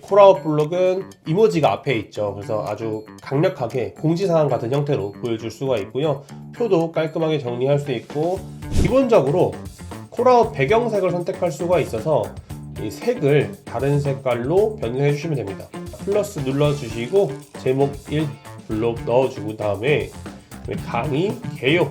콜아웃 블록은 이모지가 앞에 있죠. 그래서 아주 강력하게 공지사항 같은 형태로 보여줄 수가 있고요. 표도 깔끔하게 정리할 수 있고, 기본적으로 콜아웃 배경색을 선택할 수가 있어서 이 색을 다른 색깔로 변경해 주시면 됩니다. 플러스 눌러주시고 제목 1 블록 넣어주고 다음에 강의 개요,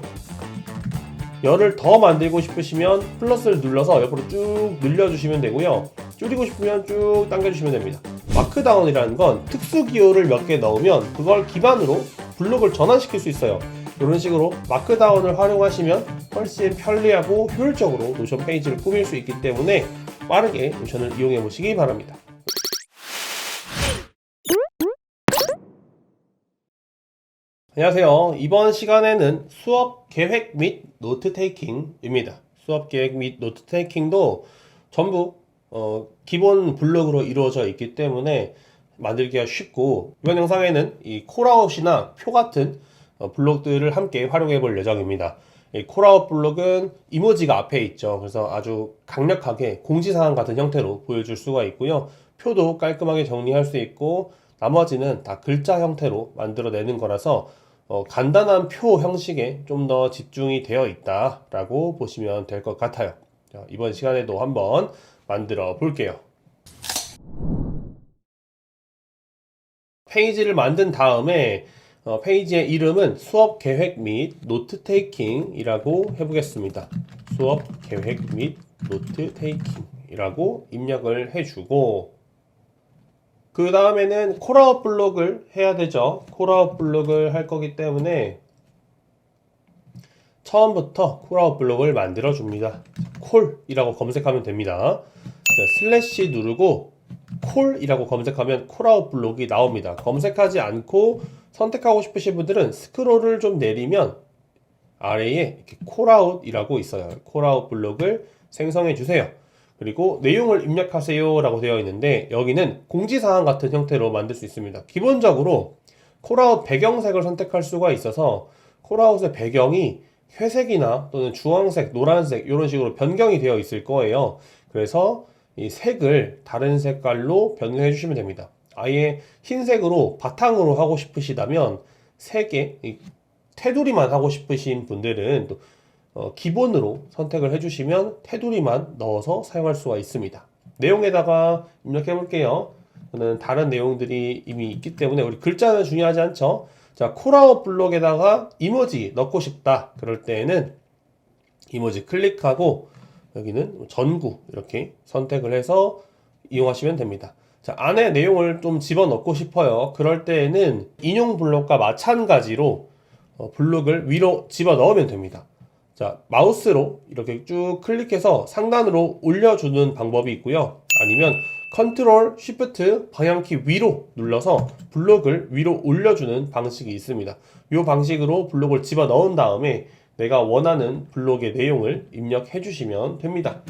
열을 더 만들고 싶으시면 플러스를 눌러서 옆으로 쭉 늘려주시면 되고요. 줄이고 싶으면 쭉 당겨주시면 됩니다. 마크다운이라는 건 특수 기호를 몇 개 넣으면 그걸 기반으로 블록을 전환시킬 수 있어요. 이런 식으로 마크다운을 활용하시면 훨씬 편리하고 효율적으로 노션 페이지를 꾸밀 수 있기 때문에 빠르게 노션을 이용해 보시기 바랍니다. 안녕하세요. 이번 시간에는 수업 계획 및 노트 테이킹입니다. 수업 계획 및 노트 테이킹도 전부 기본 블록으로 이루어져 있기 때문에 만들기가 쉽고, 이번 영상에는 이 콜아웃이나 표 같은 블록들을 함께 활용해 볼 예정입니다. 이 콜아웃 블록은 이모지가 앞에 있죠. 그래서 아주 강력하게 공지사항 같은 형태로 보여줄 수가 있고요. 표도 깔끔하게 정리할 수 있고, 나머지는 다 글자 형태로 만들어내는 거라서 간단한 표 형식에 좀 더 집중이 되어 있다라고 보시면 될 것 같아요. 자, 이번 시간에도 한번 만들어 볼게요. 페이지를 만든 다음에 페이지의 이름은 수업 계획 및 노트 테이킹이라고 해보겠습니다. 수업 계획 및 노트 테이킹이라고 입력을 해주고, 그 다음에는 콜아웃 블록을 해야 되죠. 콜아웃 블록을 할 거기 때문에 처음부터 콜아웃 블록을 만들어 줍니다. 콜이라고 검색하면 됩니다. 자, 슬래시 누르고 콜이라고 검색하면 콜아웃 블록이 나옵니다. 검색하지 않고 선택하고 싶으신 분들은 스크롤을 좀 내리면 아래에 이렇게 콜아웃이라고 있어요. 콜아웃 블록을 생성해 주세요. 그리고 내용을 입력하세요 라고 되어 있는데, 여기는 공지사항 같은 형태로 만들 수 있습니다. 기본적으로 콜아웃 배경색을 선택할 수가 있어서 콜아웃의 배경이 회색이나 또는 주황색, 노란색 이런 식으로 변경이 되어 있을 거예요. 그래서 이 색을 다른 색깔로 변경해 주시면 됩니다. 아예 흰색으로 바탕으로 하고 싶으시다면 색의 테두리만 하고 싶으신 분들은 또 기본으로 선택을 해주시면 테두리만 넣어서 사용할 수가 있습니다. 내용에다가 입력해 볼게요. 저는 다른 내용들이 이미 있기 때문에 우리 글자는 중요하지 않죠. 자, 콜아웃 블록에다가 이모지 넣고 싶다 그럴 때에는 이모지 클릭하고 여기는 전구 이렇게 선택을 해서 이용하시면 됩니다. 자, 안에 내용을 좀 집어넣고 싶어요. 그럴 때에는 인용 블록과 마찬가지로 블록을 위로 집어넣으면 됩니다. 자, 마우스로 이렇게 쭉 클릭해서 상단으로 올려주는 방법이 있고요. 아니면 컨트롤 쉬프트 방향키 위로 눌러서 블록을 위로 올려주는 방식이 있습니다. 이 방식으로 블록을 집어 넣은 다음에 내가 원하는 블록의 내용을 입력해 주시면 됩니다.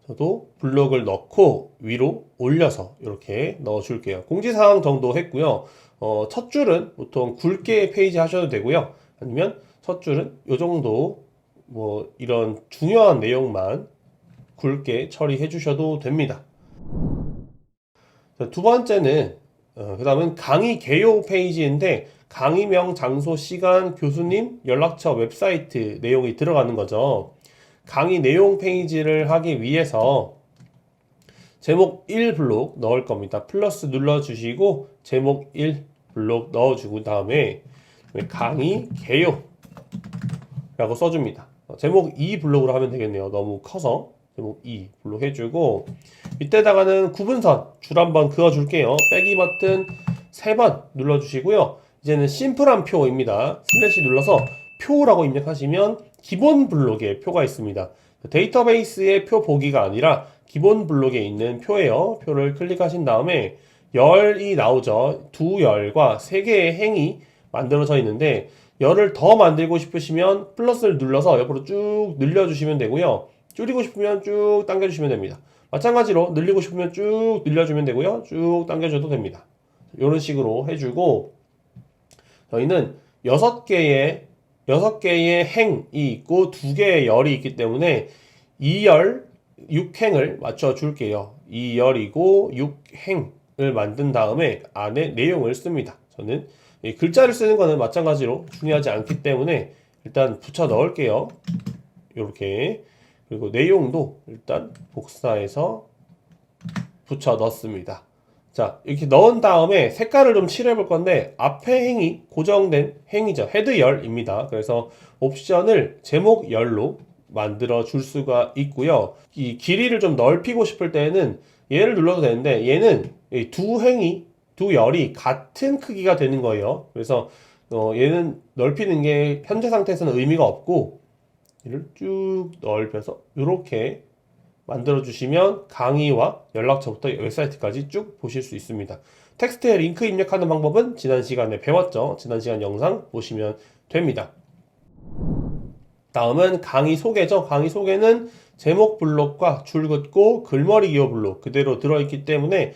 저도 블록을 넣고 위로 올려서 이렇게 넣어 줄게요. 공지사항 정도 했고요. 첫 줄은 보통 굵게 페이지 하셔도 되고요. 아니면 첫 줄은 이 정도 이런 중요한 내용만 굵게 처리해 주셔도 됩니다. 자, 두 번째는 그 다음은 강의 개요 페이지인데, 강의명, 장소, 시간, 교수님, 연락처, 웹사이트 내용이 들어가는 거죠. 강의 내용 페이지를 하기 위해서 제목 1 블록 넣을 겁니다. 플러스 눌러주시고 제목 1 블록 넣어주고 다음에 강의 개요 라고 써줍니다. 제목 2 블록으로 하면 되겠네요. 너무 커서 제목 2 블록 해주고, 이때다가는 구분선 줄 한번 그어줄게요. 빼기 버튼 3번 눌러주시고요. 이제는 심플한 표입니다. 슬래시 눌러서 표라고 입력하시면 기본 블록에 표가 있습니다. 데이터베이스의 표 보기가 아니라 기본 블록에 있는 표예요. 표를 클릭하신 다음에 열이 나오죠. 두 열과 세 개의 행이 만들어져 있는데, 열을 더 만들고 싶으시면 플러스를 눌러서 옆으로 쭉 늘려주시면 되고요. 줄이고 싶으면 쭉 당겨주시면 됩니다. 마찬가지로 늘리고 싶으면 쭉 늘려주면 되고요. 쭉 당겨줘도 됩니다. 이런 식으로 해주고, 저희는 6개의 행이 있고 2개의 열이 있기 때문에 2열 6행을 맞춰 줄게요. 2열이고 6행을 만든 다음에 안에 내용을 씁니다. 저는 이 글자를 쓰는 거는 마찬가지로 중요하지 않기 때문에 일단 붙여 넣을게요. 이렇게. 그리고 내용도 일단 복사해서 붙여 넣습니다. 자, 이렇게 넣은 다음에 색깔을 좀 칠해 볼 건데 앞에 행이 고정된 행이죠. 헤드열입니다. 그래서 옵션을 제목열로 만들어 줄 수가 있고요. 이 길이를 좀 넓히고 싶을 때는 얘를 눌러도 되는데 얘는 두 행이 두 열이 같은 크기가 되는 거예요. 그래서 얘는 넓히는 게 현재 상태에서는 의미가 없고 얘를 쭉 넓혀서 이렇게 만들어 주시면 강의와 연락처부터 웹사이트까지 쭉 보실 수 있습니다. 텍스트에 링크 입력하는 방법은 지난 시간에 배웠죠. 지난 시간 영상 보시면 됩니다. 다음은 강의 소개죠. 강의 소개는 제목 블록과 줄긋고 글머리 기호 블록 그대로 들어있기 때문에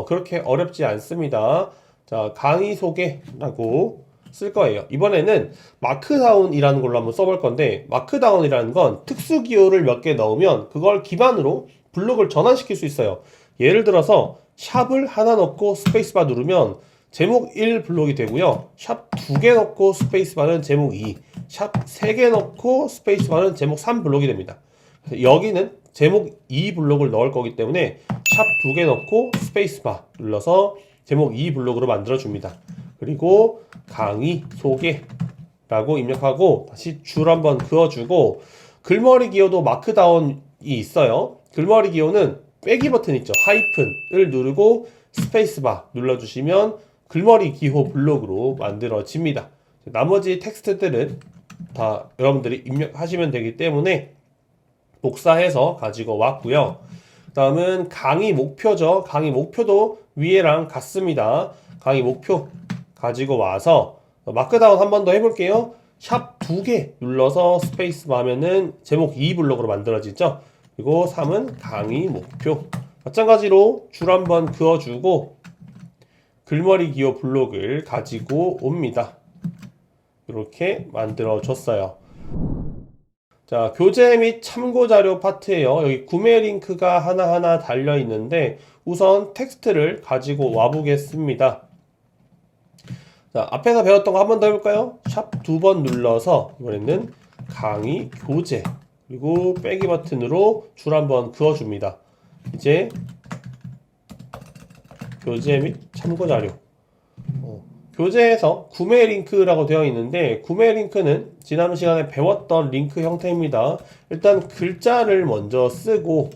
그렇게 어렵지 않습니다. 자, 강의 소개라고 쓸 거예요. 이번에는 마크다운이라는 걸로 한번 써볼 건데 마크다운이라는 건 특수 기호를 몇 개 넣으면 그걸 기반으로 블록을 전환시킬 수 있어요. 예를 들어서 샵을 하나 넣고 스페이스바 누르면 제목 1 블록이 되고요. 샵 2개 넣고 스페이스바는 제목 2, 샵 3개 넣고 스페이스바는 제목 3 블록이 됩니다. 그래서 여기는 제목 2 블록을 넣을 거기 때문에 샵 2개 넣고 스페이스바 눌러서 제목 2 블록으로 만들어 줍니다. 그리고 강의 소개라고 입력하고 다시 줄 한번 그어주고 글머리 기호도 마크다운이 있어요. 글머리 기호는 빼기 버튼 있죠. 하이픈을 누르고 스페이스바 눌러주시면 글머리 기호 블록으로 만들어집니다. 나머지 텍스트들은 다 여러분들이 입력하시면 되기 때문에 복사해서 가지고 왔고요. 다음은 강의 목표죠. 강의 목표도 위에랑 같습니다. 강의 목표 가지고 와서 마크다운 한 번 더 해볼게요. 샵 2개 눌러서 스페이스바 하면은 제목 2 블록으로 만들어지죠. 그리고 3은 강의 목표. 마찬가지로 줄 한번 그어주고 글머리 기호 블록을 가지고 옵니다. 이렇게 만들어 줬어요. 자, 교재 및 참고 자료 파트예요. 여기 구매 링크가 하나하나 달려 있는데 우선 텍스트를 가지고 와 보겠습니다. 자, 앞에서 배웠던 거 한 번 더 해볼까요? 샵 2번 눌러서 이번에는 강의 교재 그리고 빼기 버튼으로 줄 한번 그어줍니다. 이제 교재 및 참고 자료 교재에서 구매 링크라고 되어 있는데 구매 링크는 지난 시간에 배웠던 링크 형태입니다. 일단 글자를 먼저 쓰고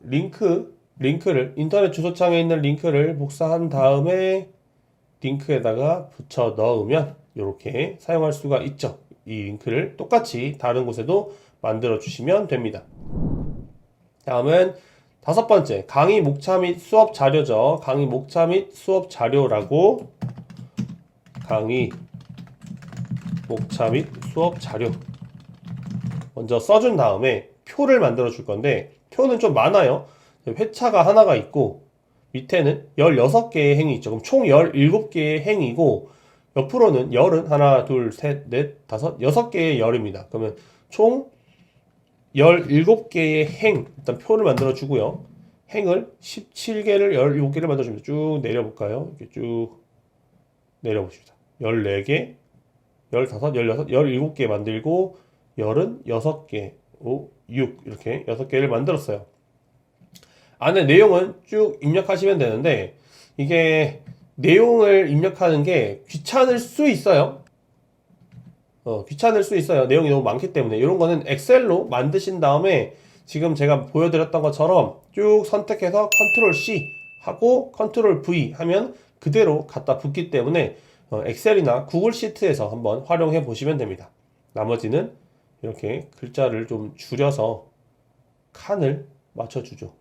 링크를 인터넷 주소창에 있는 링크를 복사한 다음에 링크에다가 붙여 넣으면 이렇게 사용할 수가 있죠. 이 링크를 똑같이 다른 곳에도 만들어 주시면 됩니다. 다음은 5번째 강의 목차 및 수업 자료죠. 강의 목차 및 수업 자료라고 강의 목차 및 수업 자료 먼저 써준 다음에 표를 만들어 줄 건데 표는 좀 많아요. 회차가 하나가 있고 밑에는 16개의 행이 있죠. 그럼 총 17개의 행이고 옆으로는 열은 하나, 둘, 셋, 넷, 다섯, 6개의 열입니다. 그러면 총 17개의 행 일단 표를 만들어 주고요. 행을 17개를 17개를 만들어 줍니다. 쭉 내려볼까요? 이렇게 쭉 내려봅시다. 14개, 15, 16, 17개 만들고 열은 6개, 5, 6 이렇게 6개를 만들었어요. 안에 내용은 쭉 입력하시면 되는데 이게 내용을 입력하는 게 귀찮을 수 있어요. 귀찮을 수 있어요. 내용이 너무 많기 때문에 이런 거는 엑셀로 만드신 다음에 지금 제가 보여드렸던 것처럼 쭉 선택해서 컨트롤 C 하고 컨트롤 V 하면 그대로 갖다 붙기 때문에 엑셀이나 구글 시트에서 한번 활용해 보시면 됩니다. 나머지는 이렇게 글자를 좀 줄여서 칸을 맞춰주죠.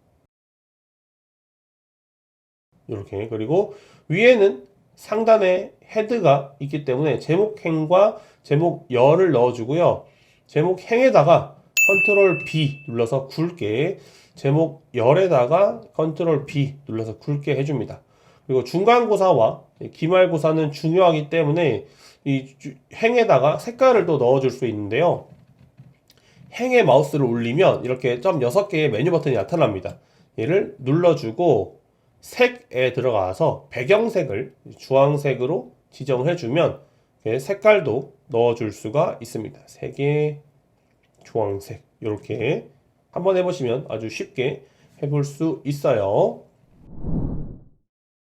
이렇게. 그리고 위에는 상단에 헤드가 있기 때문에 제목행과 제목열을 넣어주고요. 제목행에다가 컨트롤 B 눌러서 굵게, 제목열에다가 컨트롤 B 눌러서 굵게 해줍니다. 그리고 중간고사와 기말고사는 중요하기 때문에 이 행에다가 색깔을 또 넣어줄 수 있는데요. 행에 마우스를 올리면 이렇게 점 6개의 메뉴 버튼이 나타납니다. 얘를 눌러주고 색에 들어가서 배경색을 주황색으로 지정을 해주면 색깔도 넣어줄 수가 있습니다. 색의 주황색 이렇게 한번 해보시면 아주 쉽게 해볼 수 있어요.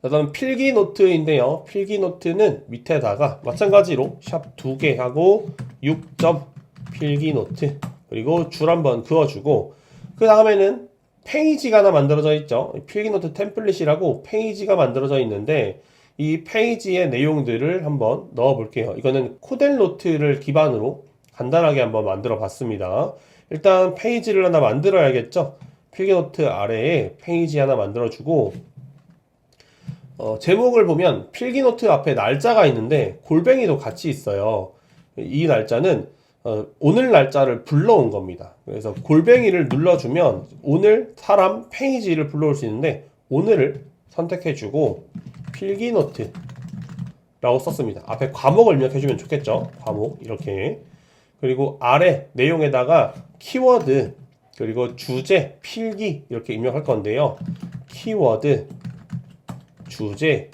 다음 필기 노트인데요. 필기 노트는 밑에다가 마찬가지로 샵 2개 하고 6점 필기 노트 그리고 줄 한번 그어주고 그 다음에는 페이지가 하나 만들어져 있죠. 필기 노트 템플릿이라고 페이지가 만들어져 있는데 이 페이지의 내용들을 한번 넣어 볼게요. 이거는 코델 노트를 기반으로 간단하게 한번 만들어 봤습니다. 일단 페이지를 하나 만들어야겠죠. 필기 노트 아래에 페이지 하나 만들어 주고 제목을 보면 필기노트 앞에 날짜가 있는데 골뱅이도 같이 있어요. 이 날짜는 오늘 날짜를 불러온 겁니다. 그래서 골뱅이를 눌러주면 오늘 사람 페이지를 불러올 수 있는데 오늘을 선택해주고 필기노트 라고 썼습니다. 앞에 과목을 입력해주면 좋겠죠. 과목 이렇게 그리고 아래 내용에다가 키워드 그리고 주제, 필기 이렇게 입력할 건데요. 키워드 주제,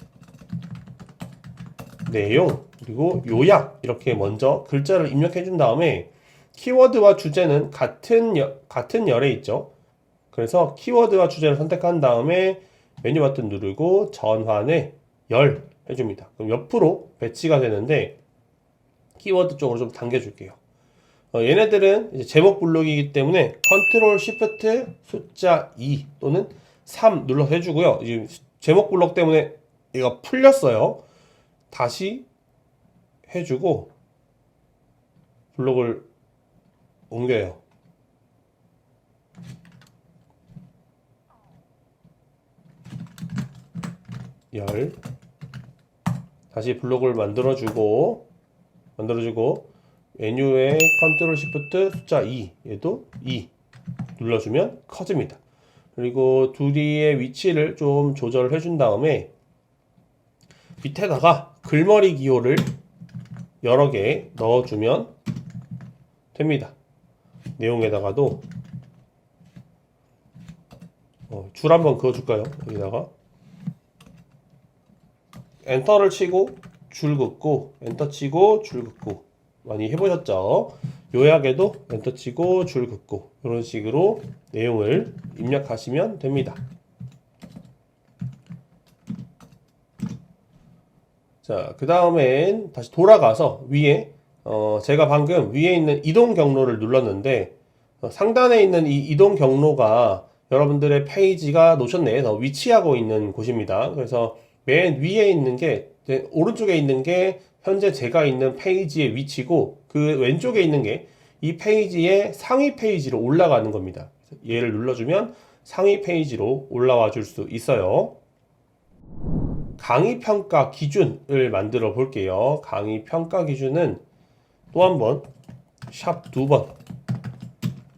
내용, 그리고 요약 이렇게 먼저 글자를 입력해 준 다음에 키워드와 주제는 같은 열에 있죠. 그래서 키워드와 주제를 선택한 다음에 메뉴 버튼 누르고 전환에 열 해줍니다. 그럼 옆으로 배치가 되는데 키워드 쪽으로 좀 당겨줄게요. 얘네들은 이제 제목 블록이기 때문에 컨트롤 시프트 숫자 2 또는 3 눌러서 해주고요. 지금 제목 블록 때문에 얘가 풀렸어요. 다시 해주고 블록을 옮겨요. 열 다시 블록을 만들어주고 메뉴에 컨트롤 시프트 숫자 2 얘도 2 눌러주면 커집니다. 그리고 둘이의 위치를 좀 조절을 해준 다음에 밑에다가 글머리 기호를 여러 개 넣어주면 됩니다. 내용에다가도 줄 한번 그어줄까요? 여기다가 엔터를 치고 줄 긋고 엔터 치고 줄 긋고 많이 해보셨죠? 요약에도 엔터 치고 줄 긋고 이런 식으로 내용을 입력하시면 됩니다. 자, 그 다음엔 다시 돌아가서 위에 제가 방금 위에 있는 이동 경로를 눌렀는데 상단에 있는 이 이동 경로가 여러분들의 페이지가 노션 내에서 위치하고 있는 곳입니다. 그래서 맨 위에 있는 게 오른쪽에 있는 게 현재 제가 있는 페이지의 위치고 그 왼쪽에 있는 게 이 페이지의 상위 페이지로 올라가는 겁니다. 얘를 눌러주면 상위 페이지로 올라와 줄 수 있어요. 강의 평가 기준을 만들어 볼게요. 강의 평가 기준은 또 한번 샵 2번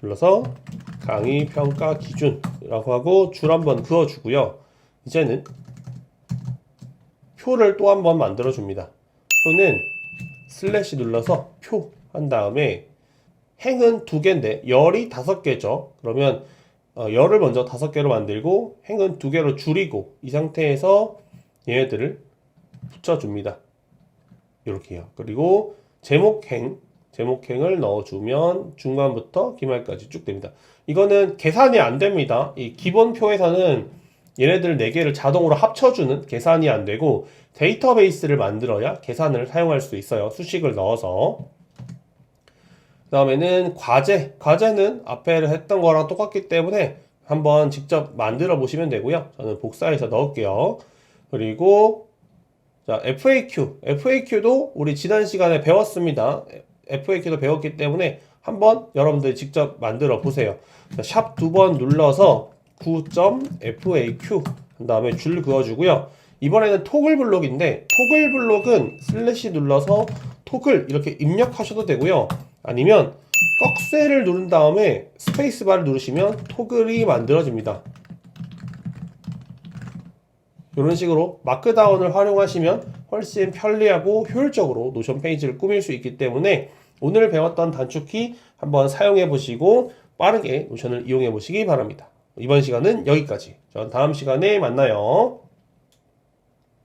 눌러서 강의 평가 기준이라고 하고 줄 한번 그어 주고요. 이제는 표를 또 한번 만들어 줍니다. 표는 슬래시 눌러서 표 한 다음에 행은 2개인데 열이 5개죠. 그러면 열을 먼저 5개로 만들고 행은 2개로 줄이고 이 상태에서 얘네들을 붙여줍니다. 이렇게요. 그리고 제목행을 넣어주면 중간부터 기말까지 쭉 됩니다. 이거는 계산이 안 됩니다. 이 기본표에서는 얘네들 4개를 자동으로 합쳐주는 계산이 안 되고 데이터베이스를 만들어야 계산을 사용할 수 있어요. 수식을 넣어서. 그 다음에는 과제는 앞에 했던 거랑 똑같기 때문에 한번 직접 만들어 보시면 되고요. 저는 복사해서 넣을게요. 그리고 자, FAQ도 우리 지난 시간에 배웠습니다. FAQ도 배웠기 때문에 한번 여러분들 직접 만들어 보세요. 샵 2번 눌러서 9.FAQ 한 다음에 줄 그어주고요. 이번에는 토글 블록인데 토글 블록은 슬래시 눌러서 토글 이렇게 입력하셔도 되고요. 아니면 꺽쇠를 누른 다음에 스페이스바를 누르시면 토글이 만들어집니다. 이런 식으로 마크다운을 활용하시면 훨씬 편리하고 효율적으로 노션 페이지를 꾸밀 수 있기 때문에 오늘 배웠던 단축키 한번 사용해 보시고 빠르게 노션을 이용해 보시기 바랍니다. 이번 시간은 여기까지. 전 다음 시간에 만나요.